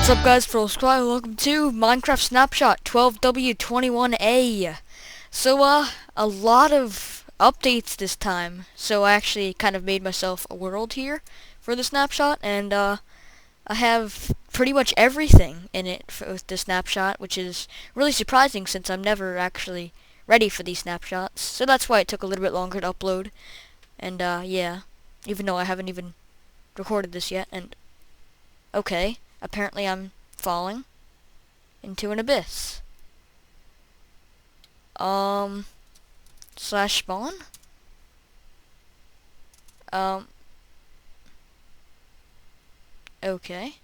What's up, guys? Full Squad. Welcome to Minecraft Snapshot 12W21A. So, a lot of updates this time. So I actually kind of made myself a world here for the snapshot, and I have pretty much everything in it with the snapshot, which is really surprising since I'm never actually ready for these snapshots. So that's why it took a little bit longer to upload. And yeah, even though I haven't even recorded this yet. And okay, apparently I'm falling into an abyss. Slash spawn? Okay.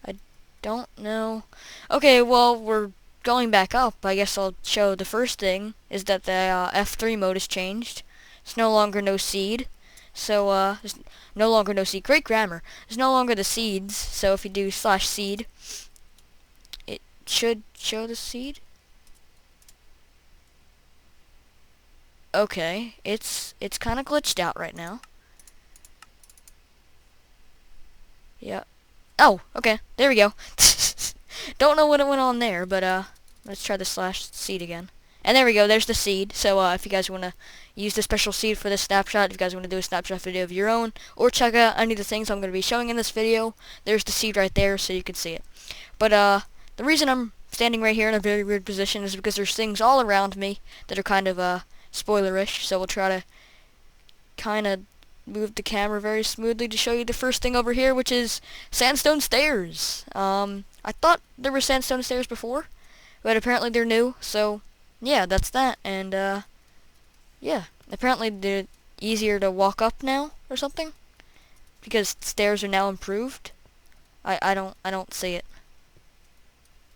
I don't know. Okay, well, we're going back up. I guess I'll show the first thing is that the F3 mode has changed. It's no longer no seed. So, there's no longer no seed. Great grammar. There's no longer the seeds. So if you do slash seed, it should show the seed. Okay, it's kind of glitched out right now. Yeah. Oh, okay. There we go. Don't know what went on there, but let's try the slash seed again. And there we go. There's the seed. So if you guys want to use the special seed for this snapshot, if you guys want to do a snapshot video of your own, or check out any of the things I'm going to be showing in this video, there's the seed right there, so you can see it. But the reason I'm standing right here in a very weird position is because there's things all around me that are kind of spoilerish. So we'll try to kind of move the camera very smoothly to show you the first thing over here, which is sandstone stairs. I thought there were sandstone stairs before, but apparently they're new. So yeah, that's that. And yeah, apparently they're easier to walk up now or something, because stairs are now improved. I don't see it.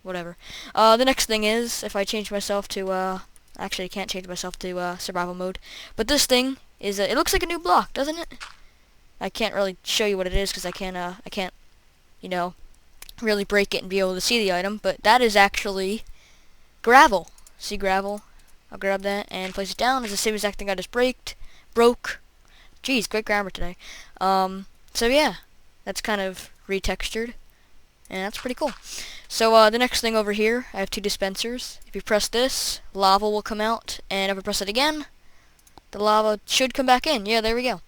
Whatever. The next thing is, if I change myself to actually I can't change myself to survival mode, but this thing is it looks like a new block, doesn't it? I can't really show you what it is because I can't, you know, really break it and be able to see the item, but that is actually gravel. See gravel? I'll grab that and place it down. It's the same exact thing I just broke. Jeez, great grammar today. So yeah, that's kind of retextured, and that's pretty cool. So the next thing over here, I have two dispensers. If you press this, lava will come out, and if I press it again, the lava should come back in. Yeah, there we go.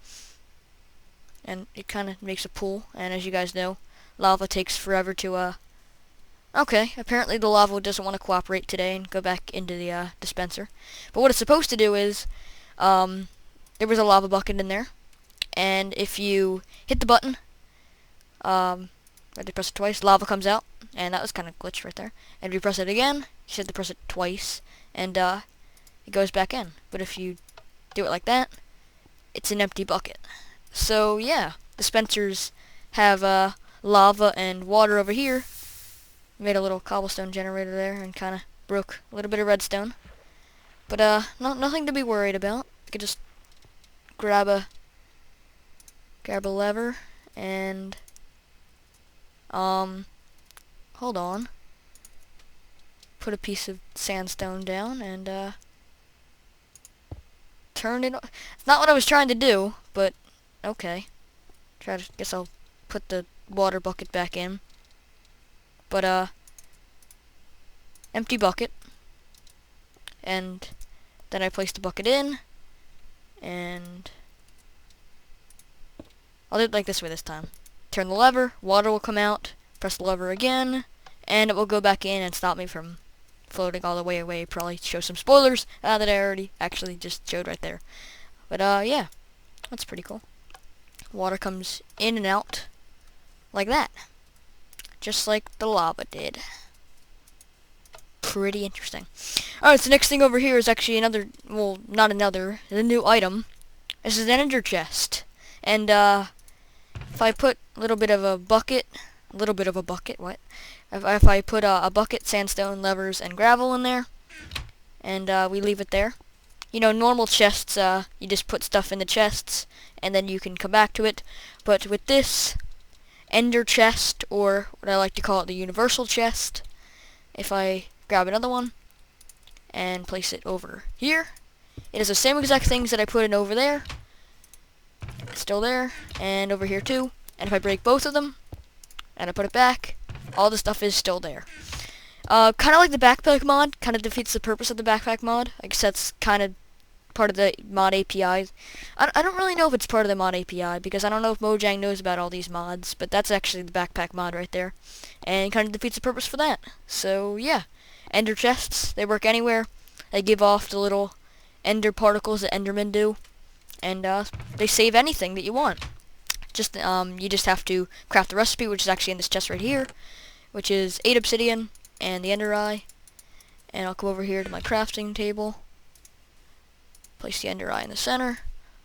And it kind of makes a pool, and as you guys know, lava takes forever to okay, apparently the lava doesn't want to cooperate today and go back into the dispenser. But what it's supposed to do is, there was a lava bucket in there, and if you hit the button, I had to press it twice, lava comes out, and that was kind of glitched right there. And if you press it again, you just have to press it twice, and it goes back in. But if you do it like that, it's an empty bucket. So yeah, dispensers have lava and water over here. Made a little cobblestone generator there and kind of broke a little bit of redstone. But nothing to be worried about. You could just grab a lever and hold on. Put a piece of sandstone down and turn it on. It's not what I was trying to do, but okay. Guess I'll put the water bucket back in. But empty bucket, and then I place the bucket in, and I'll do it like this way this time. Turn the lever, water will come out, press the lever again, and it will go back in and stop me from floating all the way away. Probably show some spoilers that I already actually just showed right there. But yeah, that's pretty cool. Water comes in and out like that, just like the lava did. Pretty interesting. Alright, so next thing over here is actually another, well, not another, the new item. This is an ender chest. And if I put a little bit of a bucket, what? If I put a bucket, sandstone, levers, and gravel in there, and we leave it there. You know, normal chests, you just put stuff in the chests, and then you can come back to it. But with this ender chest, or what I like to call it, the universal chest, if I grab another one and place it over here, it is the same exact things that I put in over there. It's still there, and over here too. And if I break both of them, and I put it back, all the stuff is still there. Kind of like the backpack mod, kind of defeats the purpose of the backpack mod. I guess that's kind of part of the mod API. I don't really know if it's part of the mod API, because I don't know if Mojang knows about all these mods, but that's actually the backpack mod right there. And kind of defeats the purpose for that. So, yeah. Ender chests, they work anywhere. They give off the little ender particles that Endermen do. And, they save anything that you want. You just have to craft the recipe, which is actually in this chest right here, which is 8 obsidian and the ender eye. And I'll come over here to my crafting table. Place the ender eye in the center.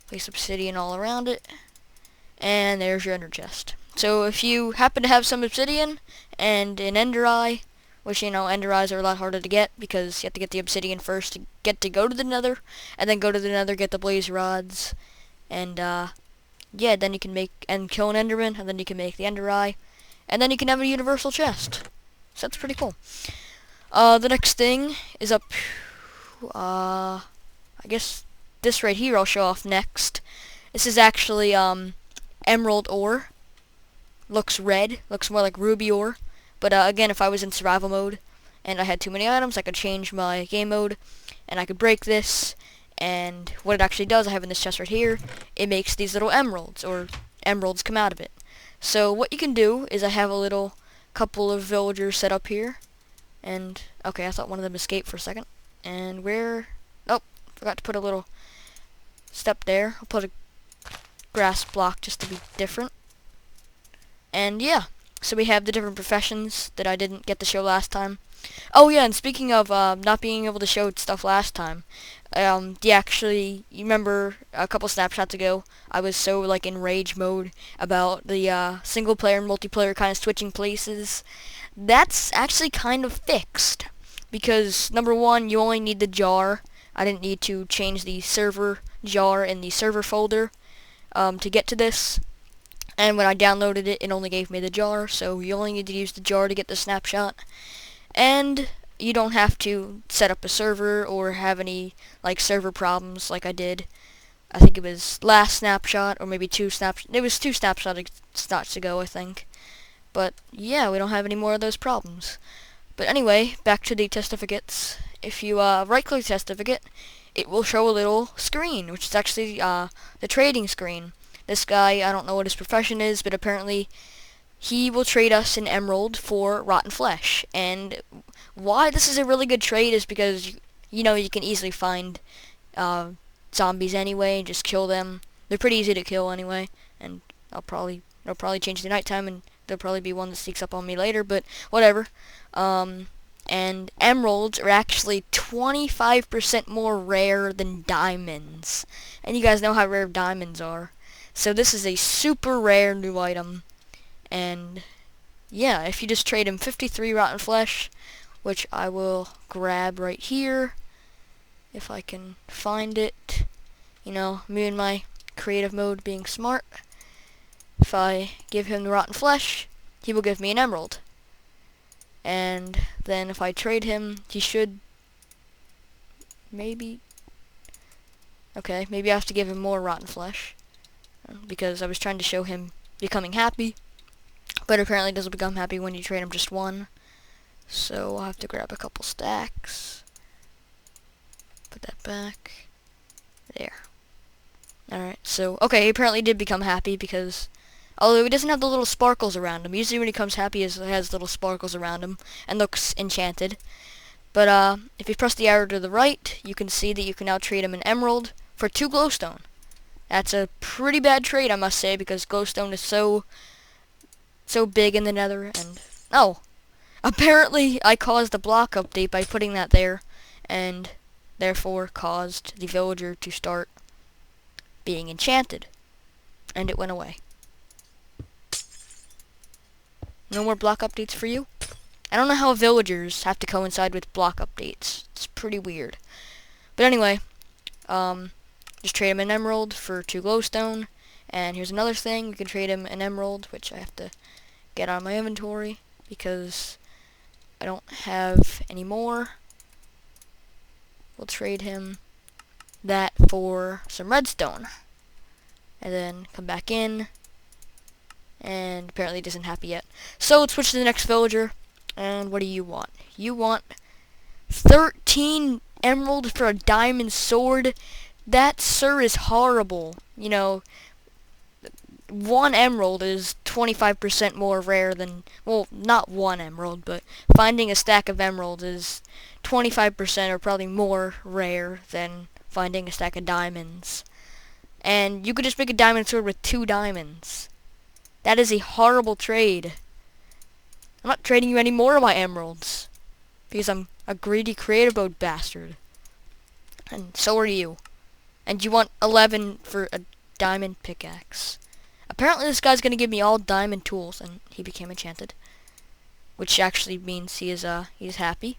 Place obsidian all around it. And there's your ender chest. So if you happen to have some obsidian and an ender eye, which, ender eyes are a lot harder to get because you have to get the obsidian first to go to the nether, and then go to the nether, get the blaze rods, and, yeah, then you can make and kill an enderman, and then you can make the ender eye, and then you can have a universal chest. So that's pretty cool. The next thing is up, I guess this right here I'll show off next. This is actually, emerald ore. Looks red, looks more like ruby ore. But, again, if I was in survival mode and I had too many items, I could change my game mode, and I could break this, and what it actually does, I have in this chest right here, it makes these little emeralds, or emeralds come out of it. So what you can do is I have a little couple of villagers set up here, and, okay, I thought one of them escaped for a second, and forgot to put a little step there. I'll put a grass block just to be different, and yeah. So we have the different professions that I didn't get to show last time. Oh yeah, and speaking of not being able to show stuff last time, you remember a couple snapshots ago, I was so like in rage mode about the single player and multiplayer kind of switching places. That's actually kind of fixed, because number one, you only need the jar. I didn't need to change the server jar in the server folder to get to this. And when I downloaded it, it only gave me the jar, so you only need to use the jar to get the snapshot. And you don't have to set up a server or have any server problems like I did. I think it was last snapshot, or maybe it was 2 snapshots ago, I think. But yeah, we don't have any more of those problems. But anyway, back to the testificates. If you right-click testificate, it will show a little screen, which is actually the trading screen. This guy, I don't know what his profession is, but apparently he will trade us an emerald for rotten flesh. And why this is a really good trade is because, you can easily find zombies anyway and just kill them. They're pretty easy to kill anyway, and they'll probably change to nighttime, and there'll probably be one that sneaks up on me later, but whatever. And emeralds are actually 25% more rare than diamonds. And you guys know how rare diamonds are. So this is a super rare new item, and yeah, if you just trade him 53 rotten flesh, which I will grab right here, if I can find it, me and my creative mode being smart, if I give him the rotten flesh, he will give me an emerald, and then if I trade him, he should, maybe I have to give him more rotten flesh, because I was trying to show him becoming happy, but apparently it doesn't become happy when you trade him just one. So I'll have to grab a couple stacks, put that back, there. Alright, so, okay, he apparently did become happy, because, although he doesn't have the little sparkles around him, usually when he becomes happy he has little sparkles around him, and looks enchanted. But, if you press the arrow to the right, you can see that you can now trade him an emerald for 2 glowstone. That's a pretty bad trade, I must say, because glowstone is so big in the nether, and, apparently I caused a block update by putting that there, and therefore caused the villager to start being enchanted, and it went away. No more block updates for you? I don't know how villagers have to coincide with block updates. It's pretty weird. But anyway, just trade him an emerald for 2 glowstone. And here's another thing. You can trade him an emerald, which I have to get out of my inventory because I don't have any more. We'll trade him that for some redstone. And then come back in And apparently it isn't happy yet. So let's switch to the next villager. And what do you want? You want 13 emeralds for a diamond sword? That, sir, is horrible. You know, 1 emerald is 25% more rare than, well, not 1 emerald, but finding a stack of emeralds is 25% or probably more rare than finding a stack of diamonds. And you could just make a diamond sword with 2 diamonds. That is a horrible trade. I'm not trading you any more of my emeralds, because I'm a greedy creative mode bastard. And so are you. And you want 11 for a diamond pickaxe. Apparently this guy's gonna give me all diamond tools, and he became enchanted. Which actually means he is happy.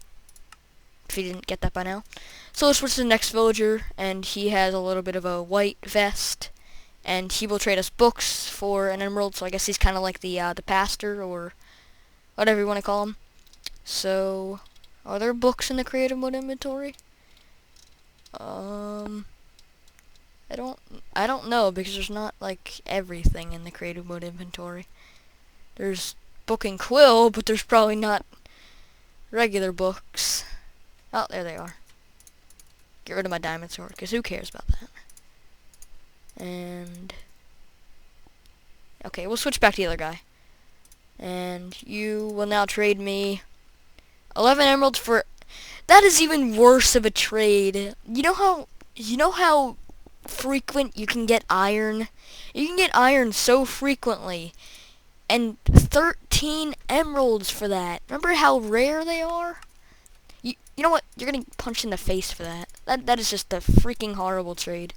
If you didn't get that by now. So let's switch to the next villager, and he has a little bit of a white vest. And he will trade us books for an emerald, so I guess he's kind of like the pastor, or whatever you want to call him. So, are there books in the creative mode inventory? I don't know, because there's not like everything in the creative mode inventory. There's book and quill, but there's probably not regular books. Oh, there they are. Get rid of my diamond sword, because who cares about that? And okay, we'll switch back to the other guy. And you will now trade me 11 emeralds for... That is even worse of a trade. You know how frequent you can get iron? You can get iron so frequently. And 13 emeralds for that. Remember how rare they are? You know what? You're getting punched in the face for that. That is just a freaking horrible trade.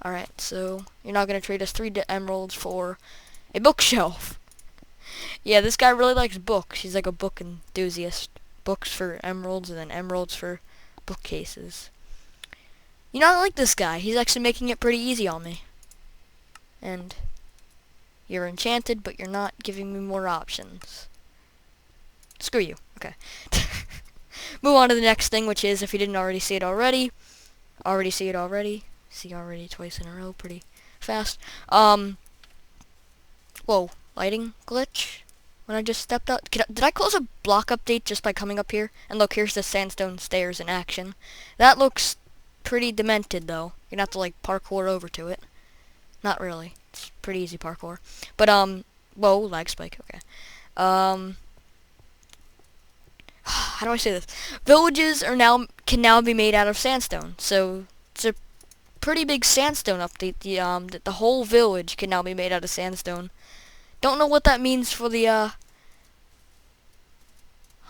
Alright, so you're not going to trade us 3 emeralds for a bookshelf. Yeah, this guy really likes books. He's like a book enthusiast. Books for emeralds and then emeralds for bookcases. You know, I like this guy. He's actually making it pretty easy on me. And you're enchanted, but you're not giving me more options. Screw you. Okay. Move on to the next thing, which is, if you didn't already see it already, see already twice in a row, pretty fast. Whoa, lighting glitch when I just stepped up. Did I close a block update just by coming up here? And look, here's the sandstone stairs in action. That looks pretty demented, though. You're gonna have to, like, parkour over to it. Not really. It's pretty easy parkour. But, whoa, lag spike, okay. How do I say this? Villages can now be made out of sandstone. So it's a pretty big sandstone update. The whole village can now be made out of sandstone. Don't know what that means for the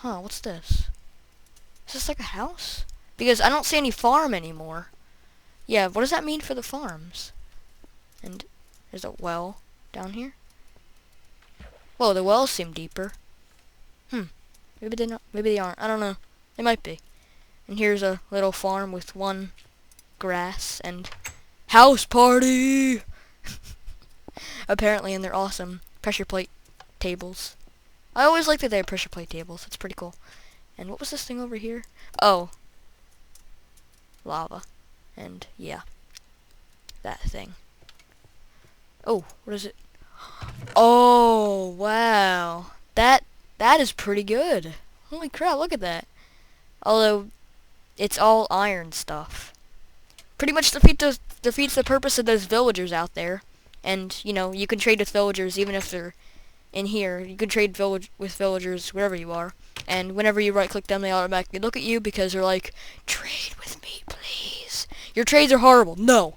what's this? Is this like a house? Because I don't see any farm anymore. Yeah, what does that mean for the farms? And there's a well down here. Whoa, the wells seem deeper. Maybe they're not. Maybe they aren't. I don't know. They might be. And here's a little farm with 1 grass and house party. Apparently, and they're awesome pressure plate tables. I always like that they have pressure plate tables. It's pretty cool. And what was this thing over here? Oh, lava. And yeah, that thing. Oh, what is it? Oh, wow. That is pretty good. Holy crap, look at that. Although, it's all iron stuff. Pretty much defeats the purpose of those villagers out there. And, you know, you can trade with villagers even if they're in here. You can trade with villagers wherever you are. And whenever you right-click them, they automatically look at you because they're like, trade with me, please. Your trades are horrible. No.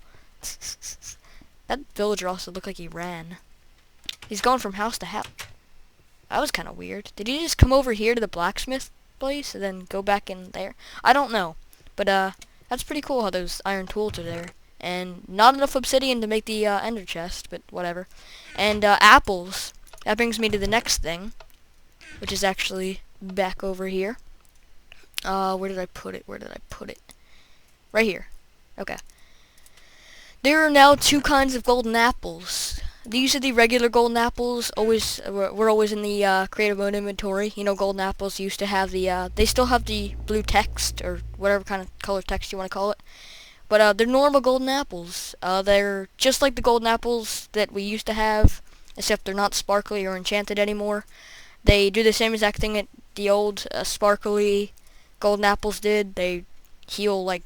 That villager also looked like he ran. He's going from house to house. That was kind of weird. Did he just come over here to the blacksmith place and then go back in there? I don't know. But, that's pretty cool how those iron tools are there. And not enough obsidian to make the, ender chest, but whatever. And, apples. That brings me to the next thing, which is actually back over here. Where did I put it? Right here. Okay. There are now 2 kinds of golden apples. These are the regular golden apples. We're always in the creative mode inventory. You know, golden apples used to have the they still have the blue text or whatever kind of color text you want to call it. But they're normal golden apples. They're just like the golden apples that we used to have, except they're not sparkly or enchanted anymore. They do the same exact thing that the old sparkly golden apples did. They heal like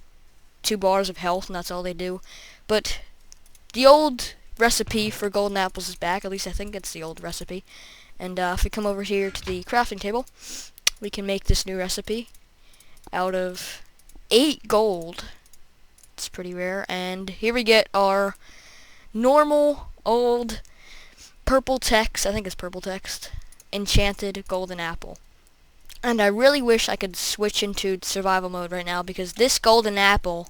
2 bars of health, and that's all they do. But the old recipe for golden apples is back. At least I think it's the old recipe. And if we come over here to the crafting table, we can make this new recipe out of 8 gold. It's pretty rare. And here we get our normal old purple text, I think it's purple text, enchanted golden apple. And I really wish I could switch into survival mode right now, because this golden apple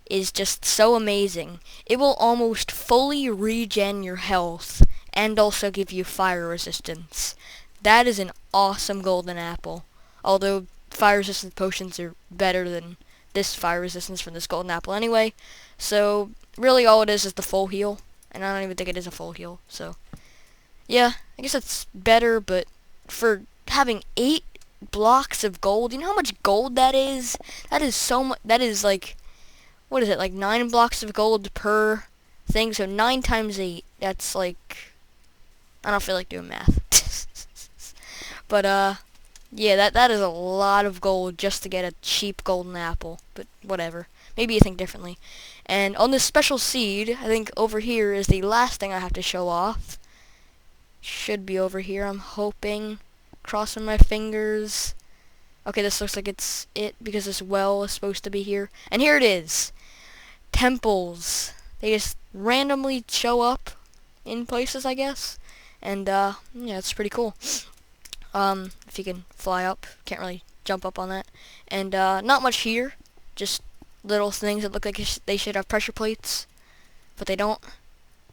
is just so amazing. It will almost fully regen your health and also give you fire resistance. That is an awesome golden apple. Although fire resistance potions are better than this fire resistance from this golden apple anyway. So really all it is the full heal. And I don't even think it is a full heal. So yeah, I guess it's better, but for having 8 blocks of gold, you know how much gold that is? That is so much. That is like, what is it, like 9 blocks of gold per thing? So 9 times 8, that's like, I don't feel like doing math. But yeah, that is a lot of gold just to get a cheap golden apple. But whatever, maybe you think differently. And on this special seed, I think over here is the last thing I have to show off. Should be over here, I'm hoping. Crossing my fingers. Okay, this looks like it's it, because this well is supposed to be here. And here it is. Temples. They just randomly show up in places, I guess. And yeah, it's pretty cool. If you can fly up. Can't really jump up on that. And not much here. Just little things that look like they should have pressure plates, but they don't.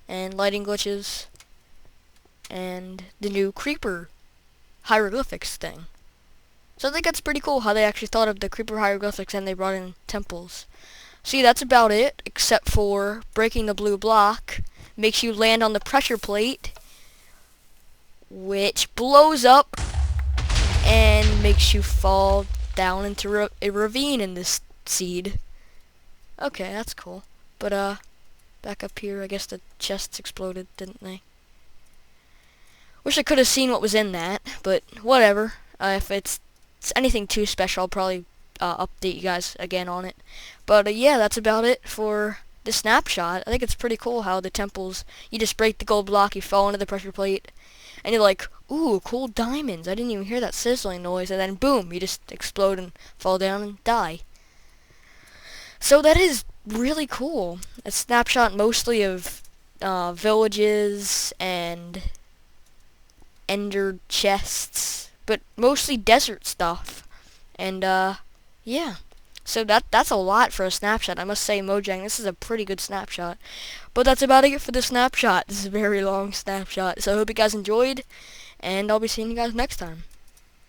And lighting glitches. And the new creeper hieroglyphics thing. So I think that's pretty cool how they actually thought of the creeper hieroglyphics and they brought in temples. See, that's about it, except for breaking the blue block makes you land on the pressure plate, which blows up and makes you fall down into a ravine in this seed. Okay, that's cool. But back up here, I guess the chests exploded, didn't they? Wish I could have seen what was in that, but whatever. If it's anything too special, I'll probably update you guys again on it. But yeah, that's about it for the snapshot. I think it's pretty cool how the temples, you just break the gold block, you fall into the pressure plate, and you're like, ooh, cool diamonds. I didn't even hear that sizzling noise, and then boom, you just explode and fall down and die. So that is really cool. A snapshot mostly of villages and ender chests, but mostly desert stuff. And yeah, so that's a lot for a snapshot. I must say, Mojang, this is a pretty good snapshot. But that's about it for the snapshot. This is a very long snapshot, so I hope you guys enjoyed, and I'll be seeing you guys next time.